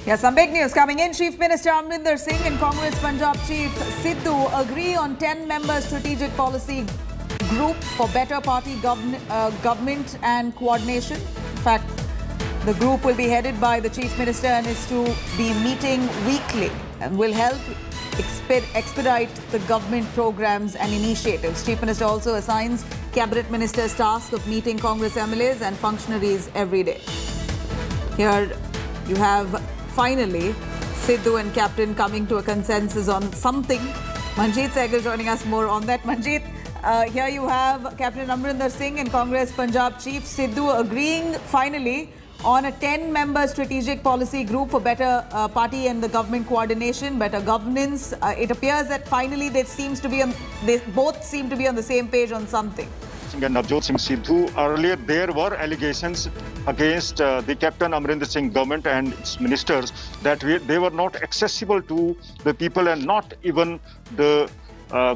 Yes, some big news coming in. Chief Minister Amarinder Singh and Congress Punjab Chief Sidhu agree on 10-member strategic policy group for better party government and coordination. In fact, the group will be headed by the Chief Minister and is to be meeting weekly and will help expedite the government programs and initiatives. Chief Minister also assigns Cabinet Ministers task of meeting Congress MLAs and functionaries every day. Here you have finally Sidhu and Captain coming to a consensus on something. Manjeet Sehgal joining us more on that. Manjeet, here you have Captain Amarinder Singh and Congress Punjab Chief Sidhu agreeing finally on a 10-member strategic policy group for better party and the government coordination, better governance. It appears that finally they both seem to be on the same page on something. And Navjot Singh Sidhu, earlier there were allegations against the Captain Amarinder Singh government and its ministers that they were not accessible to the people and not even the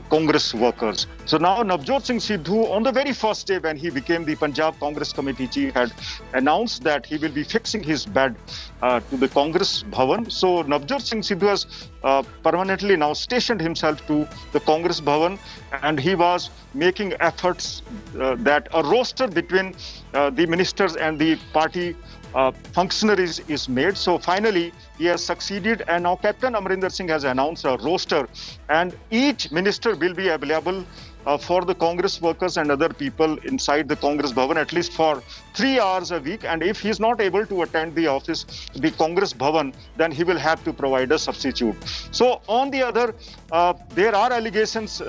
Congress workers. So now Navjot Singh Sidhu, on the very first day when he became the Punjab Congress Committee chief, had announced that he will be fixing his bed to the Congress Bhavan. So Navjot Singh Sidhu has permanently now stationed himself to the Congress Bhavan, and he was making efforts that a roster between the ministers and the party functionaries is made. So finally he has succeeded, and now Captain Amarinder Singh has announced a roster, and each minister will be available for the Congress workers and other people inside the Congress Bhavan at least for 3 hours a week. And if he is not able to attend the office, the Congress Bhavan, then he will have to provide a substitute. So on the other, there are allegations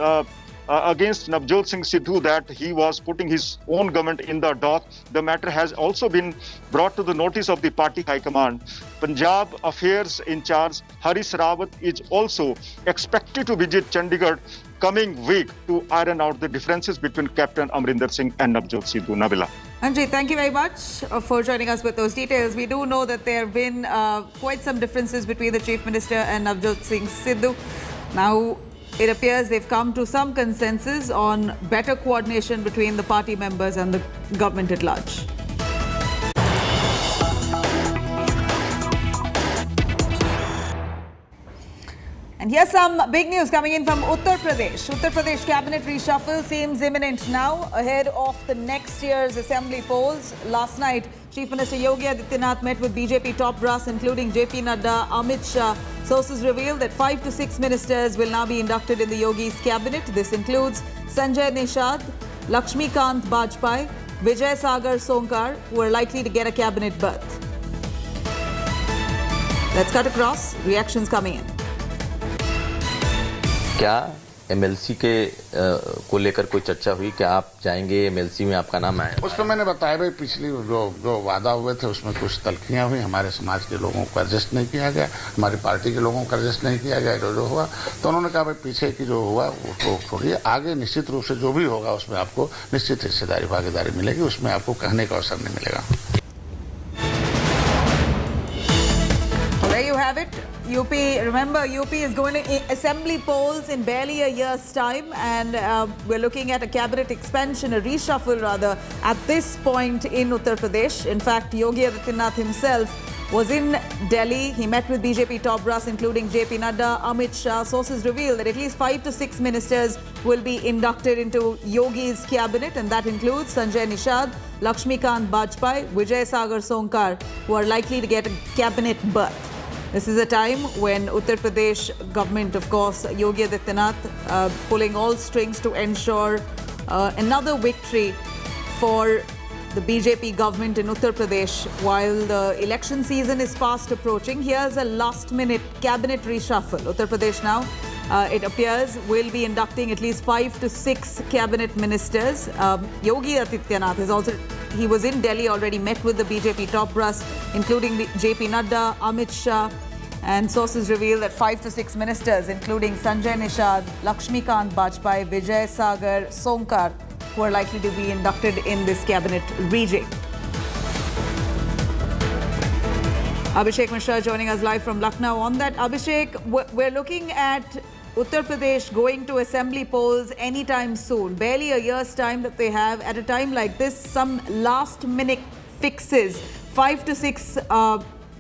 against Navjot Singh Sidhu that he was putting his own government in the dock. The matter has also been brought to the notice of the party high command. Punjab Affairs in charge Haris Rawat is also expected to visit Chandigarh coming week to iron out the differences between Captain Amarinder Singh and Navjot Sidhu. Nabila. Anji, thank you very much for joining us with those details. We do know that there have been quite some differences between the Chief Minister and Navjot Singh Sidhu. Now, it appears they've come to some consensus on better coordination between the party members and the government at large. And here's some big news coming in from Uttar Pradesh. Uttar Pradesh cabinet reshuffle seems imminent now ahead of the next year's assembly polls. Last night, Chief Minister Yogi Adityanath met with BJP top brass including JP Nadda, Amit Shah. Sources reveal that 5 to 6 ministers will now be inducted in the Yogi's cabinet. This includes Sanjay Nishad, Lakshmikant Bajpai, Vijay Sagar Sonkar, who are likely to get a cabinet berth. Let's cut across. Reactions coming in. क्या MLC के को लेकर कोई चर्चा हुई? क्या आप जाएंगे एमएलसी में? आपका नाम आया? उसको मैंने बताया भाई, पिछली जो वादा हुए थे उसमें कुछ तलखियां हुई। हमारे समाज के लोगों को एडजस्ट नहीं किया गया, हमारी पार्टी के लोगों को एडजस्ट नहीं किया गया। जो हुआ तो उन्होंने कहा भाई पीछे की जो हुआ उसको छोड़िए, आगे निश्चित रूप से जो भी होगा उसमें आपको निश्चित हिस्सेदारी भागीदारी मिलेगी, उसमें आपको कहने का अवसर नहीं मिलेगा। There you have it. UP, remember, UP is going to assembly polls in barely a year's time, and we're looking at a cabinet expansion, a reshuffle rather, at this point in Uttar Pradesh. In fact, Yogi Adityanath himself was in Delhi. He met with BJP top brass, including JP Nadda, Amit Shah. Sources reveal that at least 5 to 6 ministers will be inducted into Yogi's cabinet, and that includes Sanjay Nishad, Lakshmikant Bajpai, Vijay Sagar Sonkar, who are likely to get a cabinet berth. This is a time when Uttar Pradesh government, of course, Yogi Adityanath pulling all strings to ensure another victory for the BJP government in Uttar Pradesh while the election season is fast approaching. Here's a last-minute cabinet reshuffle. Uttar Pradesh now, it appears, will be inducting at least 5 to 6 cabinet ministers. Yogi Adityanath is also... He was in Delhi already, met with the BJP top brass, including JP Nadda, Amit Shah, and sources reveal that 5 to 6 ministers, including Sanjay Nishad, Lakshmikant Bajpai, Vijay Sagar Sonkar, who are likely to be inducted in this cabinet rejig. Abhishek Mishra joining us live from Lucknow on that. Abhishek, we're looking at Uttar Pradesh going to assembly polls anytime soon. Barely a year's time that they have. At a time like this, some last-minute fixes. 5 to 6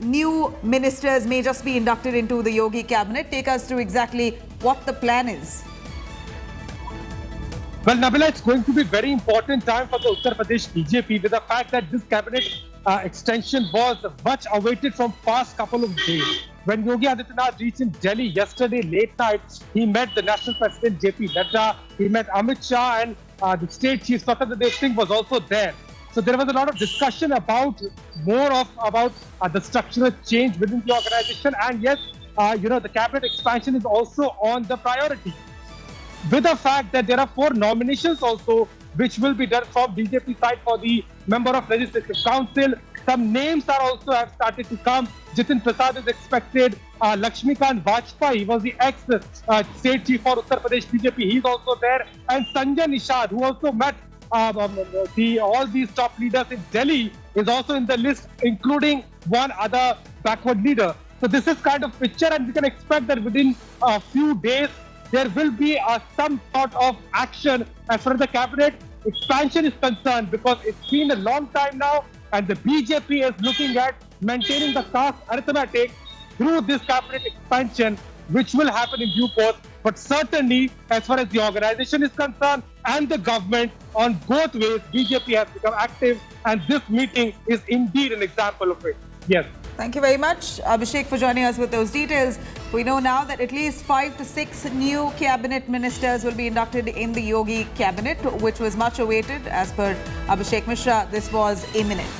new ministers may just be inducted into the Yogi cabinet. Take us through exactly what the plan is. Well, Nabila, it's going to be very important time for the Uttar Pradesh BJP with the fact that this cabinet extension was much awaited from past couple of days. When Yogi Adityanath reached in Delhi yesterday late night, he met the National President JP Nadda, he met Amit Shah, and the State Chief Swatantha Singh was also there. So there was a lot of discussion about the structural change within the organization, and yes, the cabinet expansion is also on the priority. With the fact that there are 4 nominations also which will be done from BJP side for the member of Legislative Council. Some names are also have started to come. Jitin Prasad is expected. Lakshmikant Vajpayee was the ex-state chief for Uttar Pradesh BJP. He's also there. And Sanjay Nishad, who also met all these top leaders in Delhi, is also in the list, including one other backward leader. So this is kind of picture, and we can expect that within a few days, there will be some sort of action as far as the cabinet expansion is concerned, because it's been a long time now and the BJP is looking at maintaining the caste arithmetic through this cabinet expansion, which will happen in due course. But certainly, as far as the organization is concerned and the government, on both ways, BJP has become active, and this meeting is indeed an example of it. Yes. Thank you very much, Abhishek, for joining us with those details. We know now that at least 5 to 6 new cabinet ministers will be inducted in the Yogi cabinet, which was much awaited. As per Abhishek Mishra, this was imminent.